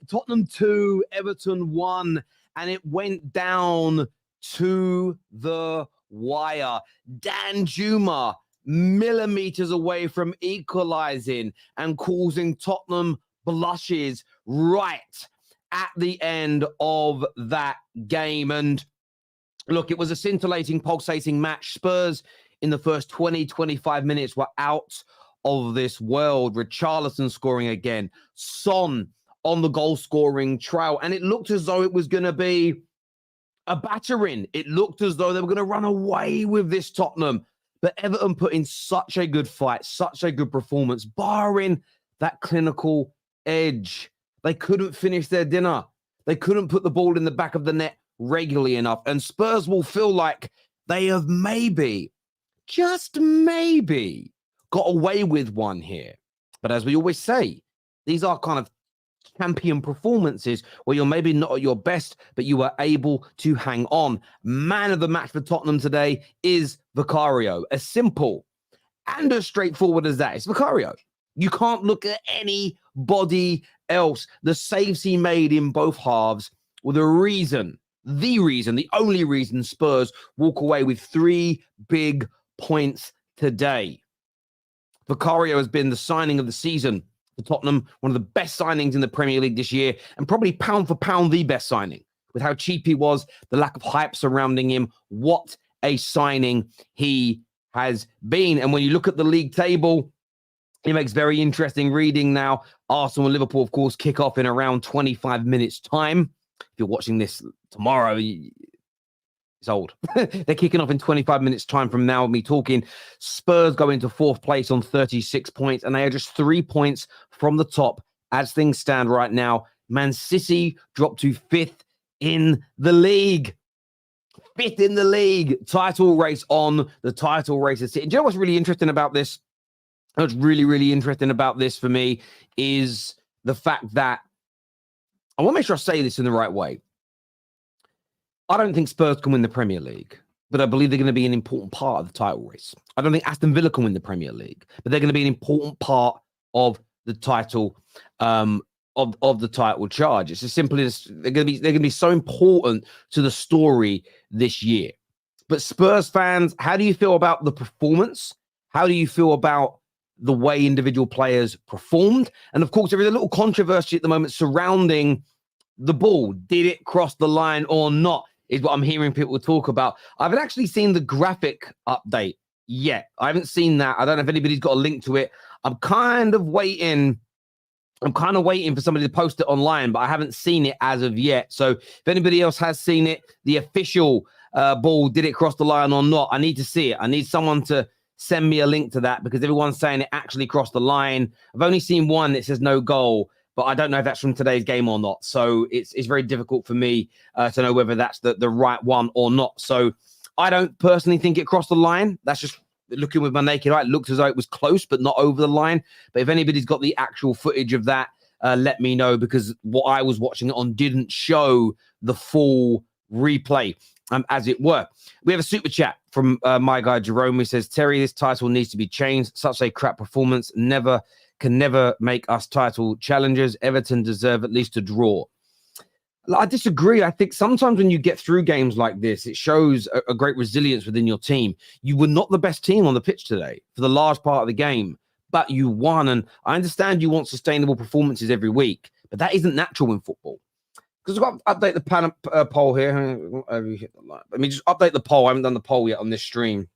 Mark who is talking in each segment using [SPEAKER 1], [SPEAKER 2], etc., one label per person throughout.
[SPEAKER 1] Tottenham 2, Everton 1, and it went down to the wire. Danjuma millimeters away from equalizing and causing Tottenham blushes right at the end of that game. And look, it was a scintillating, pulsating match. Spurs in the first 20-25 minutes were out of this world. Richarlison scoring again, Son on the goal scoring trail, and it looked as though it was going to be a battering. It looked as though they were going to run away with this Tottenham, but Everton put in such a good fight, such a good performance, barring that clinical edge. They couldn't finish their dinner. They couldn't put the ball in the back of the net regularly enough, and Spurs will feel like they have maybe, just maybe, got away with one here. But as we always say, these are kind of champion performances where you're maybe not at your best, but you were able to hang on. Man of the match for Tottenham today is Vicario. As simple and as straightforward as that. It's Vicario. You can't look at anybody else. The saves he made in both halves were the only reason Spurs walk away with 3 big points today. Vicario has been the signing of the season for Tottenham, one of the best signings in the Premier League this year, and probably pound for pound the best signing. With how cheap he was, the lack of hype surrounding him, what a signing he has been. And when you look at the league table, it makes very interesting reading now. Arsenal and Liverpool, of course, kick off in around 25 minutes' time. If you're watching this tomorrow, it's old. They're kicking off in 25 minutes' time from now, me talking. Spurs go into 4th place on 36 points, and they are just 3 points from the top as things stand right now. Man City dropped to 5th in the league. 5th in the league. Title race on. The title race is sitting. Do you know what's really interesting about this? What's really, really interesting about this for me is the fact that I want to make sure I say this in the right way. I don't think Spurs can win the Premier League, but I believe they're going to be an important part of the title race. I don't think Aston Villa can win the Premier League, but they're going to be an important part of the title of the title charge. It's as simple as they're going to be so important to the story this year. But Spurs fans, how do you feel about the performance? How do you feel about the way individual players performed? And of course, there is a little controversy at the moment surrounding the ball. Did it cross the line or not? Is what I'm hearing people talk about. I haven't actually seen the graphic update yet. I haven't seen that. I don't know if anybody's got a link to it. I'm kind of waiting for somebody to post it online, but I haven't seen it as of yet. So if anybody else has seen it, the official ball, did it cross the line or not? I need to see it. I need someone to send me a link to that because everyone's saying it actually crossed the line. I've only seen one that says no goal, but I don't know if that's from today's game or not. So it's very difficult for me to know whether that's the right one or not. So I don't personally think it crossed the line. That's just looking with my naked eye. It looked as though it was close, but not over the line. But if anybody's got the actual footage of that, let me know, because what I was watching it on didn't show the full replay, as it were. We have a super chat from my guy Jerome, who says, Terry, this title needs to be changed. Such a crap performance can never make us title challengers. Everton deserve at least a draw. I disagree. I think sometimes when you get through games like this, it shows a great resilience within your team. You were not the best team on the pitch today for the large part of the game, but you won. And I understand you want sustainable performances every week, but that isn't natural in football. Because we've got to update the poll here. Let me just update the poll. I haven't done the poll yet on this stream.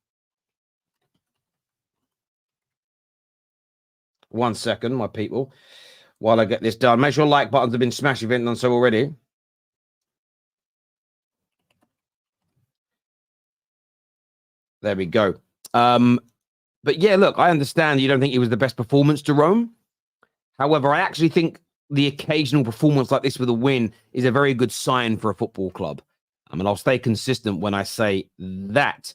[SPEAKER 1] 1 second, my people, while I get this done. Make sure like buttons have been smashed if you haven't done so already. There we go. But yeah, look, I understand you don't think it was the best performance, Jerome. However, I actually think the occasional performance like this with a win is a very good sign for a football club. And I'll stay consistent when I say that.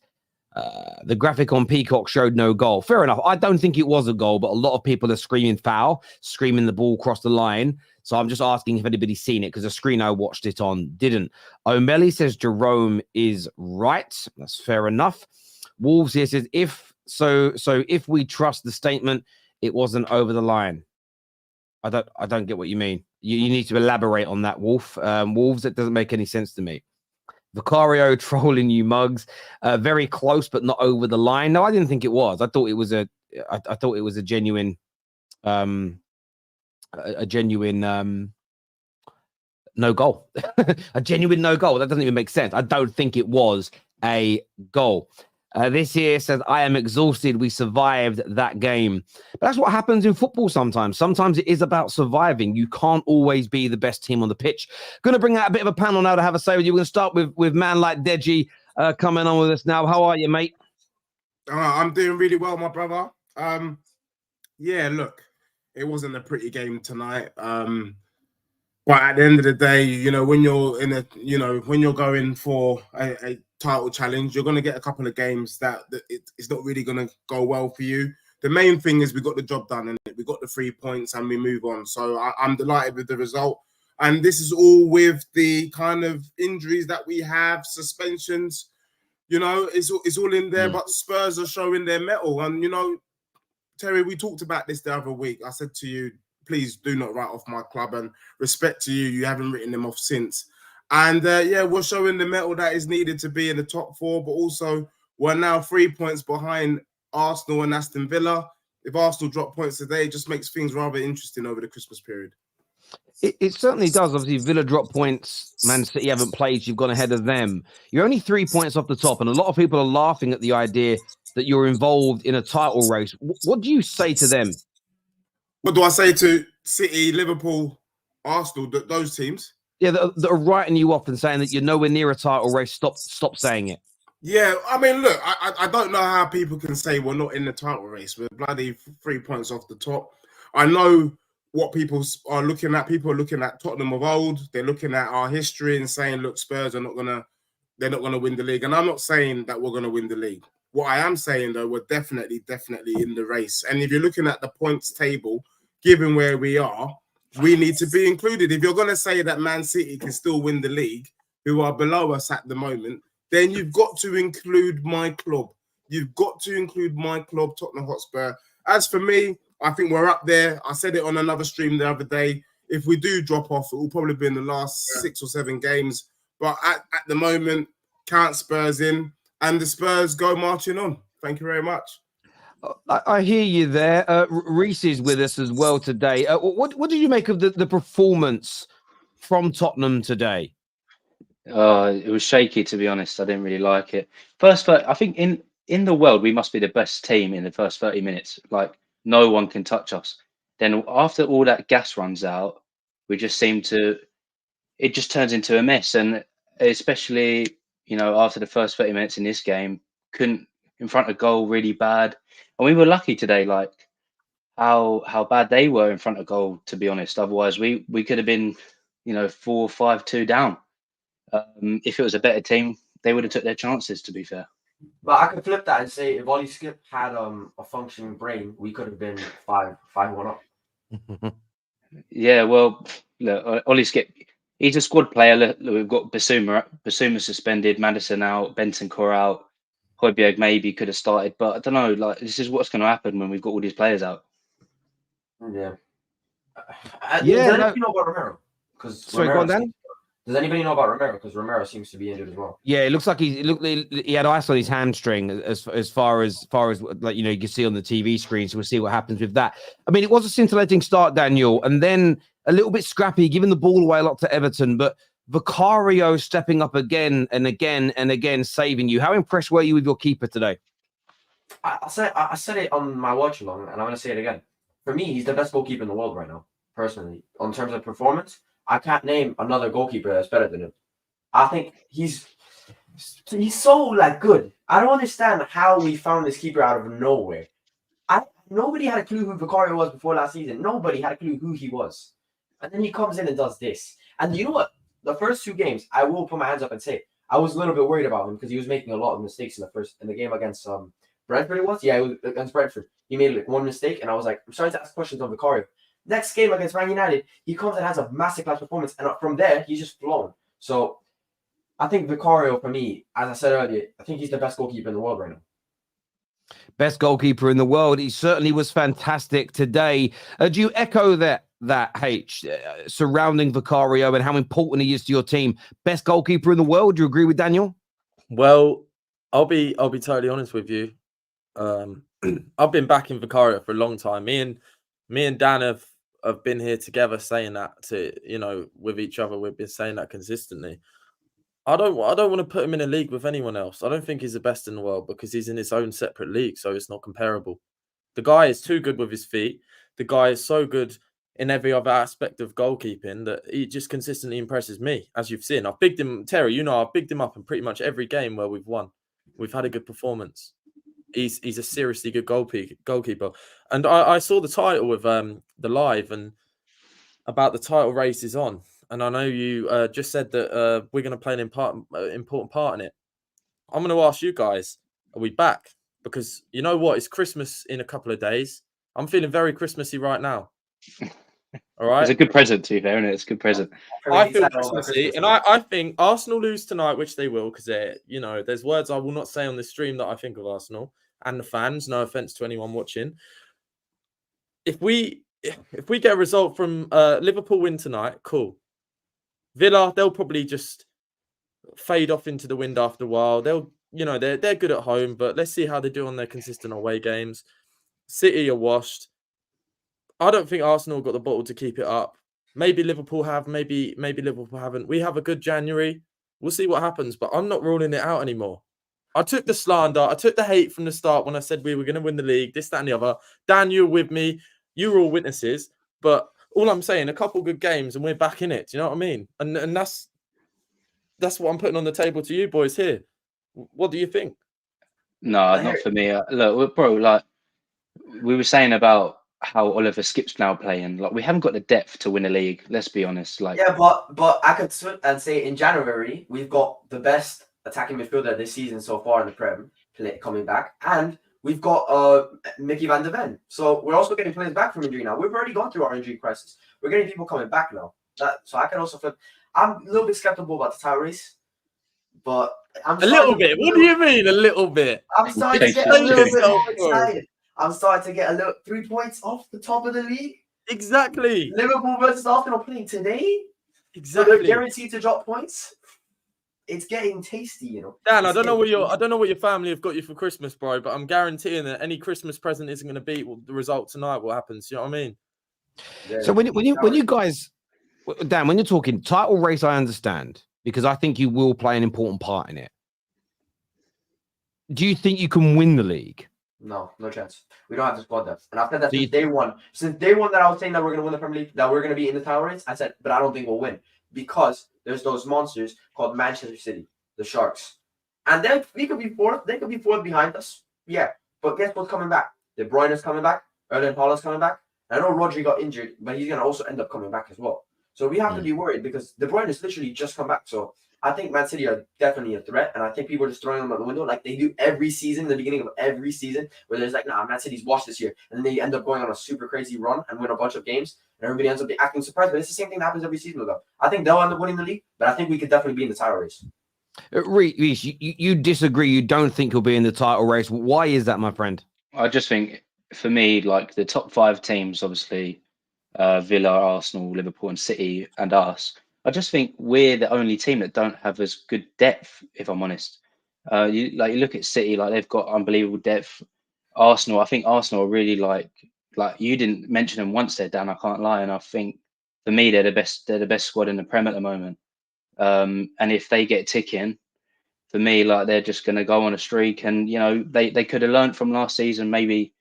[SPEAKER 1] The graphic on Peacock showed no goal. Fair enough. I don't think it was a goal, but a lot of people are screaming foul, screaming the ball crossed the line. So I'm just asking if anybody's seen it, because the screen I watched it on didn't. O'Malley says Jerome is right. That's fair enough. Wolves here says if we trust the statement, it wasn't over the line. I don't get what you mean. You need to elaborate on that, Wolf. Wolves, it doesn't make any sense to me. Vicario trolling you, mugs. Very close, but not over the line. No, I didn't think it was. I thought it was a genuine, no goal. A genuine no goal. That doesn't even make sense. I don't think it was a goal. This here says, I am exhausted. We survived that game. But that's what happens in football sometimes. Sometimes it is about surviving. You can't always be the best team on the pitch. Going to bring out a bit of a panel now to have a say with you. We're going to start with man like Deji coming on with us now. How are you, mate?
[SPEAKER 2] I'm doing really well, my brother. Yeah, look, it wasn't a pretty game tonight. But at the end of the day, you know, when you're in when you're going for a title challenge, you're going to get a couple of games that it's not really going to go well for you. The main thing is we got the job done, and we got the 3 points, and we move on. So I'm delighted with the result. And this is all with the kind of injuries that we have, suspensions. You know, it's all in there. But Spurs are showing their mettle. And, you know, Terry, we talked about this the other week. I said to you, please do not write off my club, and respect to you. You haven't written them off since. And yeah, we're showing the mettle that is needed to be in the top 4, but also we're now 3 points behind Arsenal and Aston Villa. If Arsenal drop points today, it just makes things rather interesting over the Christmas period.
[SPEAKER 1] It certainly does. Obviously, Villa drop points. Man City haven't played. You've gone ahead of them. You're only 3 points off the top, and a lot of people are laughing at the idea that you're involved in a title race. What do you say to them?
[SPEAKER 2] What do I say to City, Liverpool, Arsenal, those teams?
[SPEAKER 1] Yeah, that are writing you off and saying that you're nowhere near a title race. Stop saying it.
[SPEAKER 2] Yeah, I mean, look, I don't know how people can say we're not in the title race. We're bloody 3 points off the top. I know what people are looking at. People are looking at Tottenham of old. They're looking at our history and saying, look, Spurs are they're not gonna win the league. And I'm not saying that we're gonna win the league. What I am saying, though, we're definitely in the race. And if you're looking at the points table, given where we are, we need to be included. If you're going to say that Man City can still win the league, who are below us at the moment, then you've got to include my club. You've got to include my club, Tottenham Hotspur. As for me, I think we're up there. I said it on another stream the other day. If we do drop off, it will probably be in the last 6 or 7 games. But at the moment, count Spurs in, and the Spurs go marching on. Thank you very much.
[SPEAKER 1] I hear you there. Reese is with us as well today. What did you make of the performance from Tottenham today?
[SPEAKER 3] It was shaky, to be honest. I didn't really like it. I think in the world, we must be the best team in the first 30 minutes. Like, no one can touch us. Then after all that gas runs out, it just turns into a mess. And especially, you know, after the first 30 minutes in this game, couldn't in front of goal really bad. And we were lucky today, like how bad they were in front of goal, to be honest. Otherwise, we could have been, you know, 4-5-2 down. If it was a better team, they would have took their chances, to be fair.
[SPEAKER 4] But I could flip that and say if Ollie Skip had a functioning brain, we could have been 5-1 up.
[SPEAKER 3] Yeah, well, look, Ollie Skip, he's a squad player. Look, we've got Basuma suspended, Madison out, Bentancur out. Højbjerg maybe could have started, but I don't know. Like, this is what's going to happen when we've got all these players out.
[SPEAKER 4] Yeah. Does anybody know about Romero?
[SPEAKER 1] Sorry, go on, Dan.
[SPEAKER 4] Does anybody know about Romero? Because Romero seems to be injured as well.
[SPEAKER 1] Yeah, it looks like he had ice on his hamstring as far as like, you know, you can see on the TV screen. So we'll see what happens with that. I mean, it was a scintillating start, Daniel, and then a little bit scrappy, giving the ball away a lot to Everton, but Vicario stepping up again and again and again, saving you. How impressed were you with your keeper today?
[SPEAKER 4] I said it on my watch along, and I'm going to say it again. For me, he's the best goalkeeper in the world right now, personally. In terms of performance, I can't name another goalkeeper that's better than him. I think he's so like good. I don't understand how we found this keeper out of nowhere. Nobody had a clue who Vicario was before last season. Nobody had a clue who he was. And then he comes in and does this. And you know what? The first 2 games, I will put my hands up and say, I was a little bit worried about him because he was making a lot of mistakes in the game against Brentford. It was against Brentford. He made like one mistake, and I was like, I'm starting to ask questions on Vicario. Next game against Man United, he comes and has a massive class performance, and from there he's just flown. So I think Vicario, for me, as I said earlier, I think he's the best goalkeeper in the world right now.
[SPEAKER 1] Best goalkeeper in the world. He certainly was fantastic today. Do you echo that H surrounding Vicario and how important he is to your team? Best goalkeeper in the world. Do you agree with Daniel?
[SPEAKER 5] Well, I'll be totally honest with you. I've been backing Vicario for a long time. Me and Dan have been here together saying that with each other. We've been saying that consistently. I don't want to put him in a league with anyone else. I don't think he's the best in the world because he's in his own separate league, so it's not comparable. The guy is too good with his feet. The guy is so good in every other aspect of goalkeeping that he just consistently impresses me, as you've seen. I've bigged him, Terry, I've bigged him up in pretty much every game where we've won. We've had a good performance. He's a seriously good goalkeeper. And I saw the title with the live and about the title race is on. And I know you just said that we're going to play an important part in it. I'm going to ask you guys, are we back? Because you know what? It's Christmas in a couple of days. I'm feeling very Christmassy right now. All right?
[SPEAKER 3] It's a good present, to be fair, isn't it? It's a good present.
[SPEAKER 5] I feel Christmassy. And I think Arsenal lose tonight, which they will, because there's words I will not say on this stream that I think of Arsenal and the fans. No offense to anyone watching. If we get a result from Liverpool win tonight, cool. Villa, they'll probably just fade off into the wind after a while. They're good at home, but let's see how they do on their consistent away games. City are washed. I don't think Arsenal got the bottle to keep it up. Maybe Liverpool have, maybe Liverpool haven't. We have a good January. We'll see what happens, but I'm not ruling it out anymore. I took the slander. I took the hate from the start when I said we were going to win the league, this, that, and the other. Dan, you were with me. You were all witnesses. But all I'm saying, a couple good games and we're back in it. Do you know what I mean? And that's what I'm putting on the table to you boys here. What do you think?
[SPEAKER 3] No, not for me. Look, bro, like we were saying about how Oliver Skip's now playing. Like we haven't got the depth to win a league. Let's be honest. Like
[SPEAKER 4] yeah, but I could switch and say in January we've got the best attacking midfielder this season so far in the Prem coming back, and we've got Mickey van der Ven. So we're also getting players back from injury now. We've already gone through our injury crisis. We're getting people coming back now. So I can also feel I'm a little bit skeptical about the title race, but I'm
[SPEAKER 5] a little bit. What do you mean a little bit?
[SPEAKER 4] I'm starting to get a little bit more excited. I'm starting to get a little 3 points off the top of the league.
[SPEAKER 5] Exactly.
[SPEAKER 4] Liverpool versus Arsenal playing today.
[SPEAKER 5] Exactly.
[SPEAKER 4] So they're guaranteed to drop points. It's getting tasty,
[SPEAKER 5] Dan, I don't know what your family have got you for Christmas, bro, but I'm guaranteeing that any Christmas present isn't going to beat the result tonight. What happens? You know what I mean?
[SPEAKER 1] Yeah. So when you guys, Dan, when you're talking title race, I understand because I think you will play an important part in it. Do you think you can win the league?
[SPEAKER 4] No chance. We don't have the squad depth. And I've said that since day one. Since day one that I was saying that we're going to win the Premier League, that we're going to be in the title race, I said, but I don't think we'll win. Because there's those monsters called Manchester City, the Sharks. And then we could be fourth. They could be fourth behind us. Yeah. But guess what's coming back? De Bruyne is coming back. Erling Haaland's coming back. I know Rodri got injured, but he's going to also end up coming back as well. So we have to be worried because De Bruyne has literally just come back. So I think Man City are definitely a threat, and I think people are just throwing them out the window like they do every season, the beginning of every season, where there's like, nah, Man City's washed this year, and then they end up going on a super crazy run and win a bunch of games, and everybody ends up acting surprised. But it's the same thing that happens every season with them. I think they'll end up winning the league, but I think we could definitely be in the title race.
[SPEAKER 1] Reece, you disagree. You don't think he'll be in the title race. Why is that, my friend?
[SPEAKER 3] I just think, for me, like the top 5 teams, obviously, Villa, Arsenal, Liverpool, and City, and us. I just think we're the only team that don't have as good depth, if I'm honest. You look at City, like they've got unbelievable depth. Arsenal, I think Arsenal are really like you didn't mention them once there, Dan, I can't lie. And I think for me, they're the best squad in the Prem at the moment. And if they get ticking, for me, like they're just going to go on a streak. And, they could have learned from last season, maybe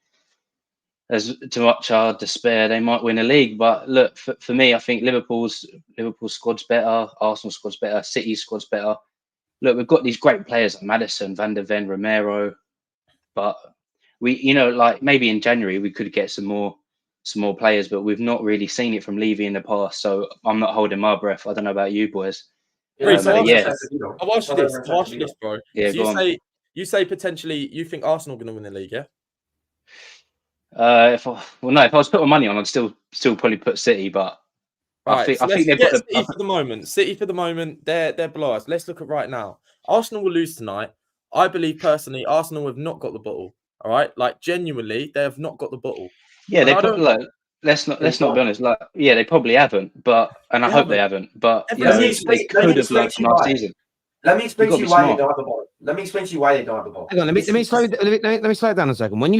[SPEAKER 3] as to much our despair, they might win a league. But look, for me, I think Liverpool's squad's better, Arsenal squad's better, City's squad's better. Look, we've got these great players like Maddison, Van der Ven, Romero, but we, like maybe in January we could get some more players, but we've not really seen it from Levy in the past. So I'm not holding my breath. I don't know about you boys.
[SPEAKER 5] Reece, I'll
[SPEAKER 3] yeah.
[SPEAKER 5] ask you this, bro.
[SPEAKER 3] Yeah,
[SPEAKER 5] So you say potentially you think Arsenal are going to win the league, yeah?
[SPEAKER 3] If I was putting money on, I'd still probably put City, but I think they've got
[SPEAKER 5] City for the moment. City for the moment, they're below us. Let's look at right now. Arsenal will lose tonight. I believe personally, Arsenal have not got the bottle. All right, like genuinely, they have not got the bottle.
[SPEAKER 3] Yeah, they probably like. Let's not be honest. Like, yeah, they probably haven't, and I hope they haven't. But you know, they could have learned from last season.
[SPEAKER 4] Let me explain to you why they don't have the ball. Let me explain to you why they don't have the ball.
[SPEAKER 1] Hang on, let me slow it down a second. When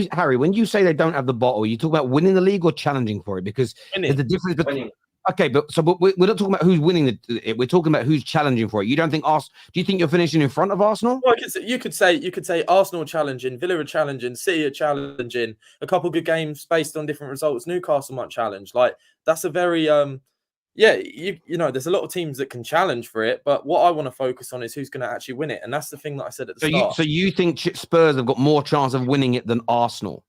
[SPEAKER 1] you say they don't have the bottle, you talk about winning the league or challenging for it, because there's a difference between. Okay, but we're not talking about who's winning it. We're talking about who's challenging for it. You don't think Arsenal? Do you think you're finishing in front of Arsenal?
[SPEAKER 5] Well, you could say Arsenal are challenging, Villa are challenging, City are challenging. A couple good games based on different results. Newcastle might challenge. Like that's a very you know, there's a lot of teams that can challenge for it. But what I want to focus on is who's going to actually win it, and that's the thing that I said at the start.
[SPEAKER 1] So you think Spurs have got more chance of winning it than Arsenal?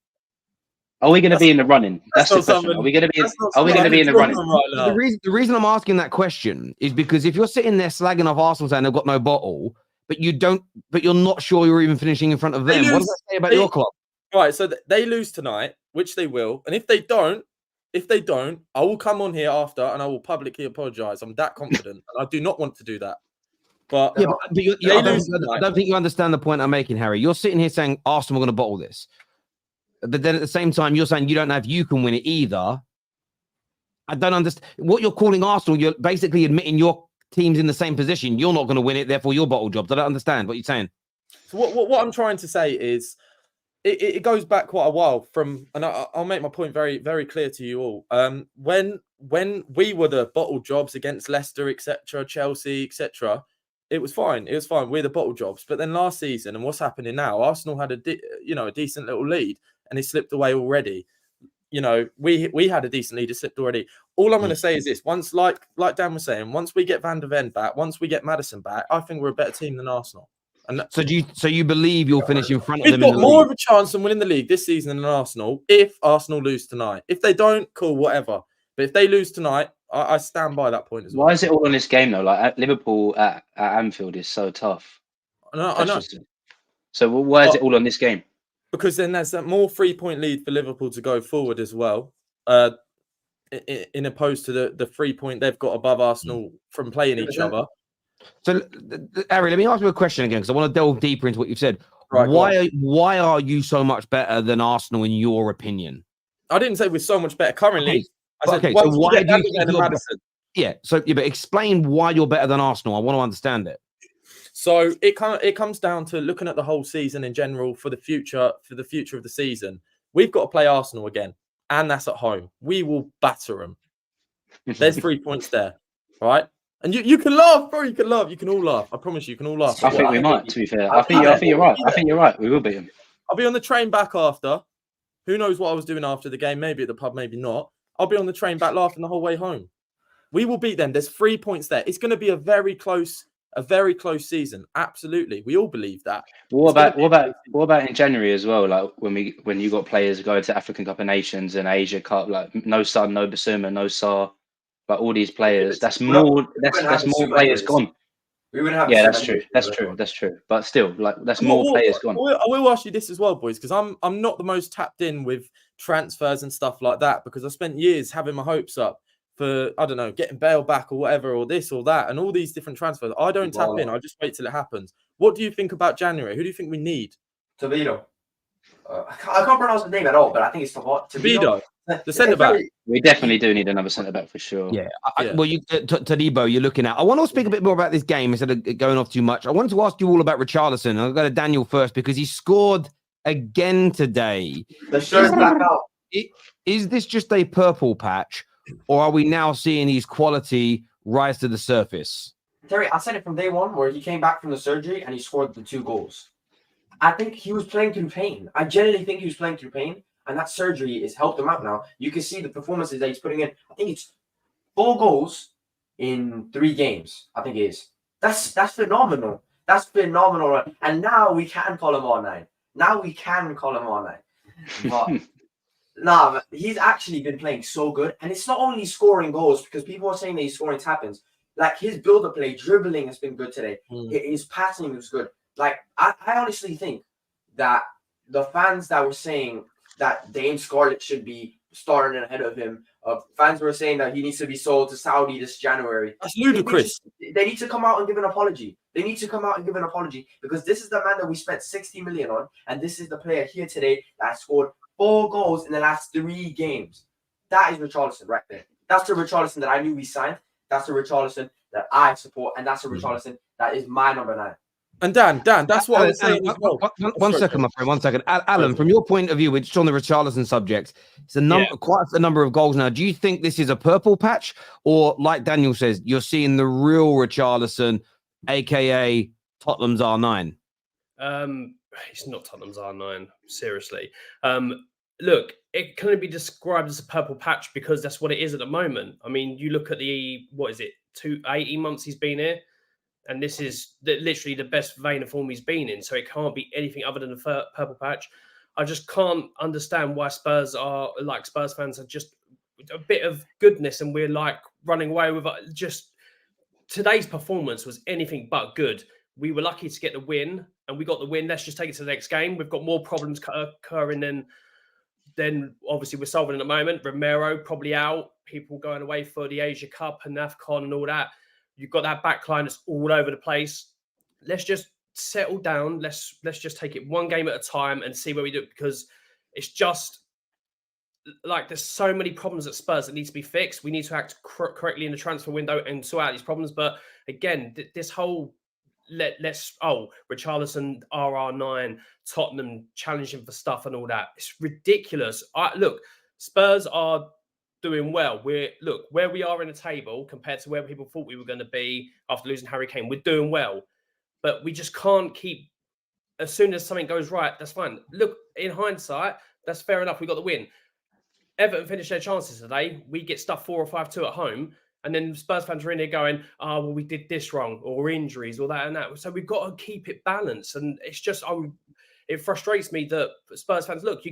[SPEAKER 3] Are we going to be in the running? That's the question. Are we going to be? Are we going to be in the running?
[SPEAKER 1] Right, the reason I'm asking that question is because if you're sitting there slagging off Arsenal saying they've got no bottle, but you're not sure you're even finishing in front of them. What does that say about your club?
[SPEAKER 5] Right, so they lose tonight, which they will, and if they don't, I will come on here after and I will publicly apologise. I'm that confident, and I do not want to do that. But
[SPEAKER 1] yeah, I don't think you understand the point I'm making, Harry. You're sitting here saying Arsenal are going to bottle this. But then at the same time, you're saying you don't know if you can win it either. I don't understand. What you're calling Arsenal, you're basically admitting your team's in the same position. You're not going to win it, therefore your bottle jobs. I don't understand what you're saying.
[SPEAKER 5] So what I'm trying to say is it goes back quite a while from, and I'll make my point very, very clear to you all. When we were the bottle jobs against Leicester, etc., Chelsea, etc., it was fine. It was fine. We're the bottle jobs. But then last season, and what's happening now, Arsenal had a decent little lead, and it slipped away already. You know, we had a decent lead, it slipped already. All I'm going to say is this: once, like Dan was saying, once we get Van der Ven back, once we get Maddison back, I think we're a better team than Arsenal. And
[SPEAKER 1] so you believe you'll finish in front of them?
[SPEAKER 5] We've got more of a chance of winning the league this season than Arsenal if Arsenal lose tonight. If they don't, cool, whatever. But if they lose tonight, I stand by that point as well.
[SPEAKER 3] Why is it all on this game though? Like Liverpool at Anfield is so tough.
[SPEAKER 5] I know.
[SPEAKER 3] So why is it all on this game?
[SPEAKER 5] Because then there's that more 3-point lead for Liverpool to go forward as well, in opposed to the 3-point they've got above Arsenal from playing each other.
[SPEAKER 1] So, Harry, let me ask you a question again, because I want to delve deeper into what you've said. Right, why are you so much better than Arsenal in your opinion?
[SPEAKER 5] I didn't say we're so much better currently.
[SPEAKER 1] Okay, so why do you think Madison? Yeah, but explain why you're better than Arsenal. I want to understand it.
[SPEAKER 5] So it comes down to looking at the whole season in general for the future of the season. We've got to play Arsenal again, and that's at home. We will batter them. There's 3 points there, right? And you can laugh, bro. You can laugh. You can all laugh. I promise you can all laugh.
[SPEAKER 3] I think we might. To be fair, I think you're right. I think you're right. We will beat them.
[SPEAKER 5] I'll be on the train back after. Who knows what I was doing after the game? Maybe at the pub, maybe not. I'll be on the train back laughing the whole way home. We will beat them. There's 3 points there. It's going to be a very close season. Absolutely. We all believe that.
[SPEAKER 3] What about in January as well? Like when you got players going to African Cup of Nations and Asia Cup, like no Son, no Basuma, no Sarr, like all these players. That's more players gone.
[SPEAKER 4] We would have.
[SPEAKER 3] Yeah, that's true. But still, like that's more players gone.
[SPEAKER 5] I will ask you this as well, boys, because I'm not the most tapped in with transfers and stuff like that, because I spent years having my hopes up for, I don't know, getting Bale back or whatever, or this or that, and all these different transfers. I don't tap in. I just wait till it happens. What do you think about January? Who do you think we need?
[SPEAKER 4] Toledo. I can't pronounce the name at all, but I think it's
[SPEAKER 5] Toledo. The centre back.
[SPEAKER 3] We definitely do need another centre back for sure.
[SPEAKER 1] Yeah. Well, Todibo, you're looking at. I want to speak a bit more about this game instead of going off too much. I wanted to ask you all about Richarlison. I'll go to Daniel first because he scored again today.
[SPEAKER 4] The shirt's back out.
[SPEAKER 1] Is this just a purple patch, or are we now seeing his quality rise to the surface?
[SPEAKER 4] Terry, I said it from day one where he came back from the surgery and he scored the 2 goals. I think he was playing through pain. I genuinely think he was playing through pain. And that surgery has helped him out now. You can see the performances that he's putting in. I think it's 4 goals in 3 games. I think it is. That's phenomenal. That's phenomenal. And now we can call him R9. But he's actually been playing so good. And it's not only scoring goals, because people are saying that he's scoring tap-ins. Like his build-up play, dribbling has been good today. His passing was good. Like I honestly think that the fans that were saying that Dane Scarlett should be starting ahead of him, fans were saying that he needs to be sold to Saudi this January.
[SPEAKER 5] That's ludicrous.
[SPEAKER 4] They need to come out and give an apology. They need to come out and give an apology because this is the man that we spent 60 million on, and this is the player here today that scored 4 goals in the last 3 games. That is Richarlison right there. That's the Richarlison that I knew we signed. That's the Richarlison that I support, and that's the Richarlison that is my number 9.
[SPEAKER 5] And Dan, that's what I was saying as well.
[SPEAKER 1] One second, my friend. 1 second, Alan. From your point of view, which is on the Richarlison subject, it's quite a number of goals now. Do you think this is a purple patch, or like Daniel says, you're seeing the real Richarlison, aka Tottenham's R9?
[SPEAKER 6] It's not Tottenham's R9. Seriously, look, it can only be described as a purple patch because that's what it is at the moment. I mean, you look at 18 months he's been here. And this is literally the best vein of form he's been in. So it can't be anything other than a purple patch. I just can't understand why Spurs fans are just a bit of goodness. And we're like running away with just today's performance was anything but good. We were lucky to get the win and we got the win. Let's just take it to the next game. We've got more problems occurring than obviously we're solving at the moment. Romero probably out. People going away for the Asia Cup and AFCON and all that. You've got that back line that's all over the place. Let's just settle down. Let's just take it one game at a time and see where we do it because it's just like there's so many problems at Spurs that need to be fixed. We need to act correctly in the transfer window and sort out these problems. But again, this whole Richarlison, RR9, Tottenham challenging for stuff and all that. It's ridiculous. Look, Spurs are doing well. Look where we are in the table compared to where people thought we were going to be after losing Harry Kane. We're doing well, but we just can't keep. As soon as something goes right, that's fine. Look, in hindsight, that's fair enough. We got the win. Everton finished their chances today. We get stuff 4 or 5-2 at home, and then Spurs fans are in here going, "Oh, well, we did this wrong, or injuries, or that and that." So we've got to keep it balanced, and it's just it frustrates me that Spurs fans look.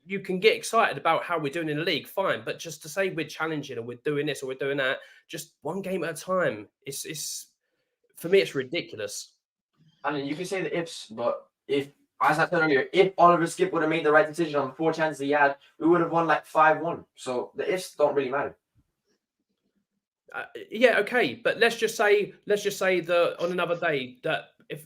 [SPEAKER 6] You can get excited about how we're doing in the league, fine. But just to say we're challenging or we're doing this or we're doing that, just one game at a time. It's for me, it's ridiculous.
[SPEAKER 4] I mean, you can say the ifs, but if, as I said earlier, if Oliver Skip would have made the right decision on the 4 chances he had, we would have won like 5-1. So the ifs don't really matter.
[SPEAKER 6] Yeah, okay, but let's just say that on another day that if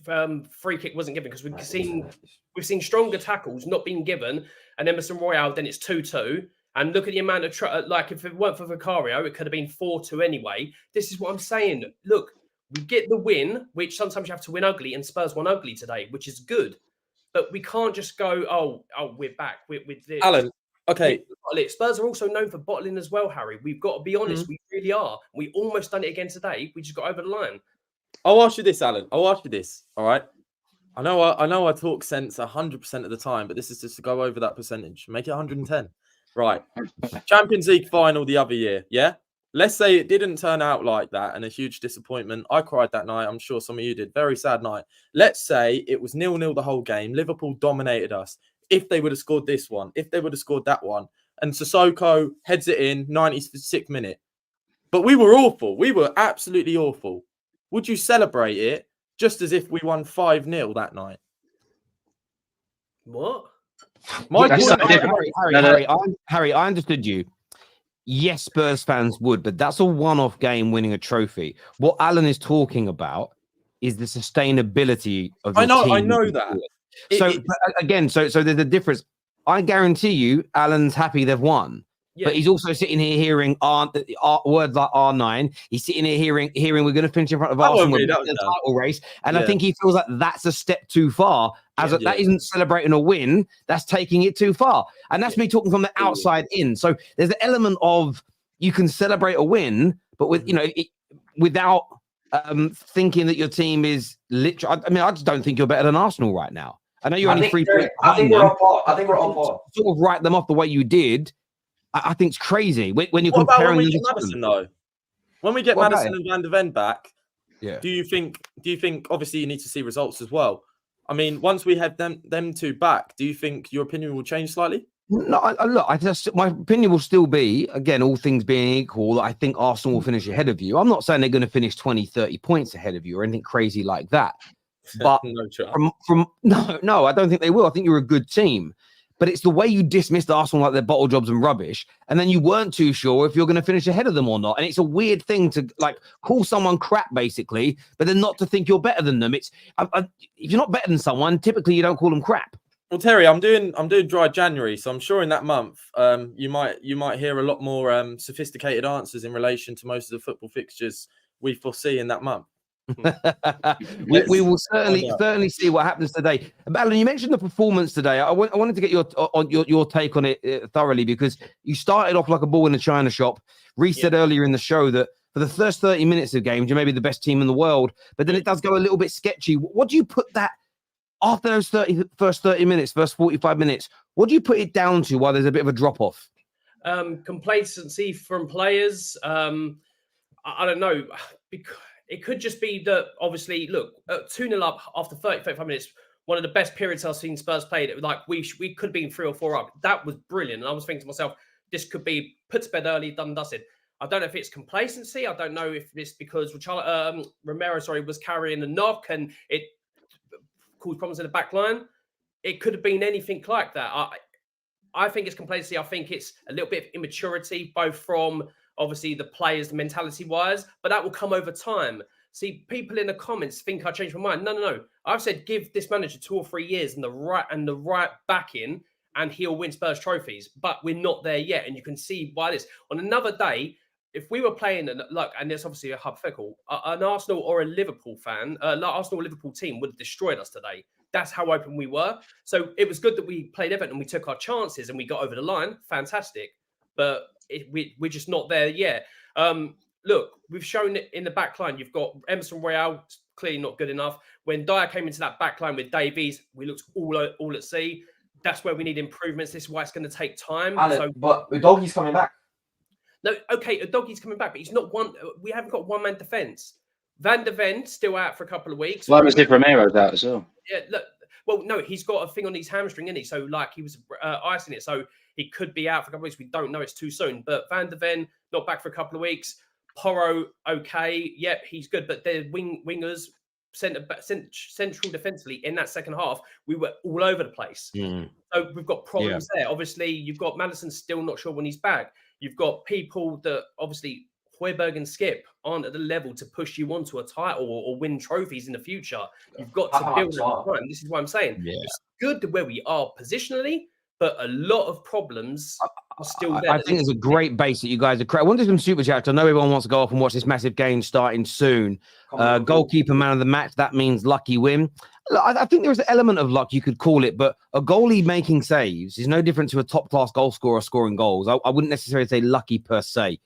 [SPEAKER 6] free kick wasn't given because we've seen stronger tackles not being given, and Emerson Royale, then it's 2-2. And look at the amount of like if it weren't for Vicario, it could have been 4-2 anyway. This is what I'm saying. Look, we get the win, which sometimes you have to win ugly, and Spurs won ugly today, which is good. But we can't just go, oh, we're back with this.
[SPEAKER 5] Alan, okay.
[SPEAKER 6] Spurs are also known for bottling as well, Harry. We've got to be honest. We really are. We almost done it again today. We just got over the line.
[SPEAKER 5] I'll ask you this, Alan. All right. I know I talk sense 100% of the time, but this is just to go over that percentage. Make it 110. Right. Champions League final the other year, yeah? Let's say it didn't turn out like that and a huge disappointment. I cried that night. I'm sure some of you did. Very sad night. Let's say it was 0-0 the whole game. Liverpool dominated us. If they would have scored this one, if they would have scored that one, and Sissoko heads it in 96th minute. But we were awful. We were absolutely awful. Would you celebrate it just as if we won 5-0 that night?
[SPEAKER 6] What?
[SPEAKER 1] Harry, I understood you. Yes, Spurs fans would, but that's a one-off game winning a trophy. What Alan is talking about is the sustainability of the team.
[SPEAKER 5] I know that.
[SPEAKER 1] So there's a difference. I guarantee you, Alan's happy they've won. Yeah. But he's also sitting here hearing words like R9. He's sitting here hearing we're going to finish in front of Arsenal in the title race. And I think he feels like that's a step too far. That isn't celebrating a win. That's taking it too far. And that's me talking from the outside in. So there's an element of you can celebrate a win, but without thinking that your team is literally. I mean, I just don't think you're better than Arsenal right now. I know you're only 3 points.
[SPEAKER 4] I think we're on par. I think we're on par.
[SPEAKER 1] Sort of write them off the way you did. I think it's crazy when you're
[SPEAKER 5] what
[SPEAKER 1] comparing.
[SPEAKER 5] When we get Maddison, though, when we get Maddison and Van de Ven back, do you think? Obviously, you need to see results as well. I mean, once we have them two back, do you think your opinion will change slightly?
[SPEAKER 1] No, look, my opinion will still be, again, all things being equal, that I think Arsenal will finish ahead of you. I'm not saying they're going to finish 20, 30 points ahead of you or anything crazy like that. But no, I don't think they will. I think you're a good team. But it's the way you dismissed Arsenal like they're bottle jobs and rubbish, and then you weren't too sure if you're going to finish ahead of them or not. And it's a weird thing to like call someone crap, basically, but then not to think you're better than them. It's if you're not better than someone, typically you don't call them crap.
[SPEAKER 5] Well, Terry, I'm doing dry January, so I'm sure in that month, you might hear a lot more sophisticated answers in relation to most of the football fixtures we foresee in that month.
[SPEAKER 1] we will certainly see what happens today. Alan, you mentioned the performance today. I wanted to get your take on it thoroughly, because you started off like a ball in a china shop. Reece said earlier in the show that for the first 30 minutes of games, you're maybe the best team in the world, but then it does go a little bit sketchy. What do you put that after those first 30 minutes, first 45 minutes? What do you put it down to? Why there's a bit of a drop off?
[SPEAKER 6] Complacency from players. I don't know. Because it could just be that, obviously, look, 2-0 up after 35 minutes, one of the best periods I've seen Spurs played. Like, we could have been 3 or 4 up. That was brilliant. And I was thinking to myself, this could be put to bed early, done and dusted. I don't know if it's complacency. I don't know if it's because Romero was carrying the knock and it caused problems in the back line. It could have been anything like that. I think it's complacency. I think it's a little bit of immaturity, both from obviously the players, mentality-wise, but that will come over time. See, people in the comments think I changed my mind. No. I've said give this manager 2 or 3 years and the right backing, and he'll win Spurs trophies. But we're not there yet, and you can see why this. On another day, if we were playing, and there's obviously a hypothetical, an Arsenal or a Liverpool fan, Arsenal or Liverpool team would have destroyed us today. That's how open we were. So it was good that we played Everton and we took our chances and we got over the line. Fantastic. But we're just not there yet. Look, we've shown it in the back line. You've got Emerson Royale, clearly not good enough. When Dyer came into that back line with Davies, we looked all at sea. That's where we need improvements. This is why it's going to take time.
[SPEAKER 4] But Udogie's coming back.
[SPEAKER 6] No, okay, Udogie's coming back, but he's not one. We haven't got one-man defence. Van de Ven still out for a couple of weeks.
[SPEAKER 3] Well, if Romero's out as well.
[SPEAKER 6] Yeah, look. Well, no, he's got a thing on his hamstring, isn't he? So, like, he was icing it. So, he could be out for a couple of weeks. We don't know. It's too soon. But Van de Ven, not back for a couple of weeks. Porro, okay. Yep, he's good. But they're wingers, central defensively in that second half. We were all over the place. So, we've got problems there. Obviously, you've got Maddison still not sure when he's back. You've got people that, obviously, Højbjerg and Skip aren't at the level to push you onto a title or win trophies in the future. You've got to build at the time. This is what I'm saying. Yeah. It's good where we are positionally, but a lot of problems are still there.
[SPEAKER 1] I think it's a great base that you guys are. I want to do some super chats. I know everyone wants to go off and watch this massive game starting soon. Goalkeeper, man of the match. That means lucky win. I think there's an element of luck, you could call it, but a goalie making saves is no different to a top-class goal scorer scoring goals. I wouldn't necessarily say lucky per se.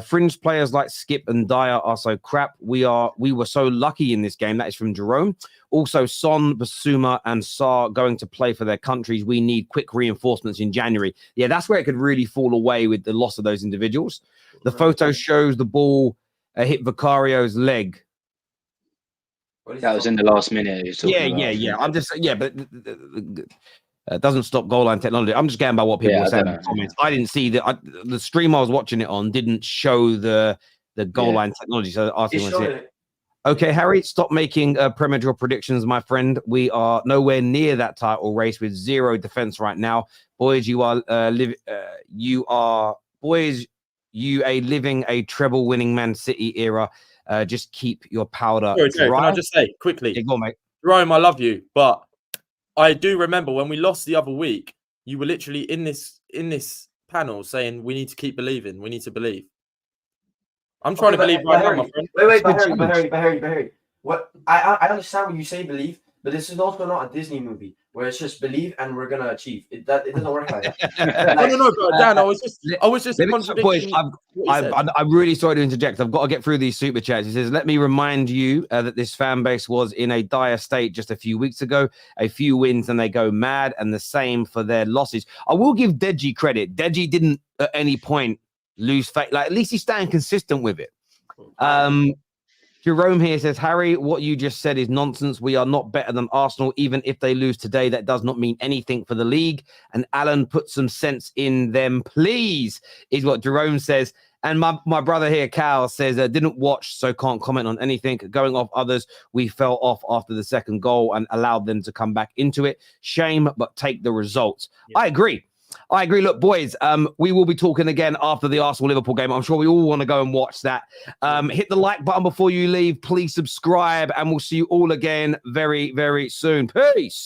[SPEAKER 1] Fringe players like Skip and Dyer are so crap. We were so lucky in this game. That is from Jerome. Also, Son, Basuma, and Sarr going to play for their countries. We need quick reinforcements in January. Yeah, that's where it could really fall away with the loss of those individuals. The photo shows the ball hit Vicario's leg.
[SPEAKER 3] That was in the last minute.
[SPEAKER 1] Yeah. I'm just but it doesn't stop goal line technology. I'm just going by what people were saying in the comments. I didn't see the stream I was watching it on didn't show the goal line technology. So I think it. Okay, Harry, stop making premature predictions, my friend. We are nowhere near that title race with 0 defense right now. Boys, you are living a treble-winning Man City era. Just keep your powder dry.
[SPEAKER 5] Can I just say quickly?
[SPEAKER 1] Yeah, go on, mate.
[SPEAKER 5] Jerome, I love you, but I do remember when we lost the other week, you were literally in this panel saying we need to keep believing. We need to believe. I'm trying to believe right now, my friend.
[SPEAKER 4] Wait, Harry. What I understand when you say believe, but this is also not a Disney movie where it's just believe and we're gonna achieve. It doesn't work like that.
[SPEAKER 5] No, Dan. I was just contradicting.
[SPEAKER 1] I'm really sorry to interject. I've got to get through these super chats. He says, "Let me remind you that this fan base was in a dire state just a few weeks ago. A few wins and they go mad, and the same for their losses." I will give Deji credit. Deji didn't at any point lose faith. Like, at least he's staying consistent with it. Jerome here says, Harry, what you just said is nonsense. We are not better than Arsenal. Even if they lose today, that does not mean anything for the league. And Alan, put some sense in them, please, is what Jerome says. And my brother here, Cal, says, didn't watch, so can't comment on anything. Going off others, we fell off after the second goal and allowed them to come back into it. Shame, but take the results. Yeah. I agree. Look, boys, we will be talking again after the Arsenal-Liverpool game. I'm sure we all want to go and watch that. Hit the like button before you leave. Please subscribe, and we'll see you all again very, very soon. Peace.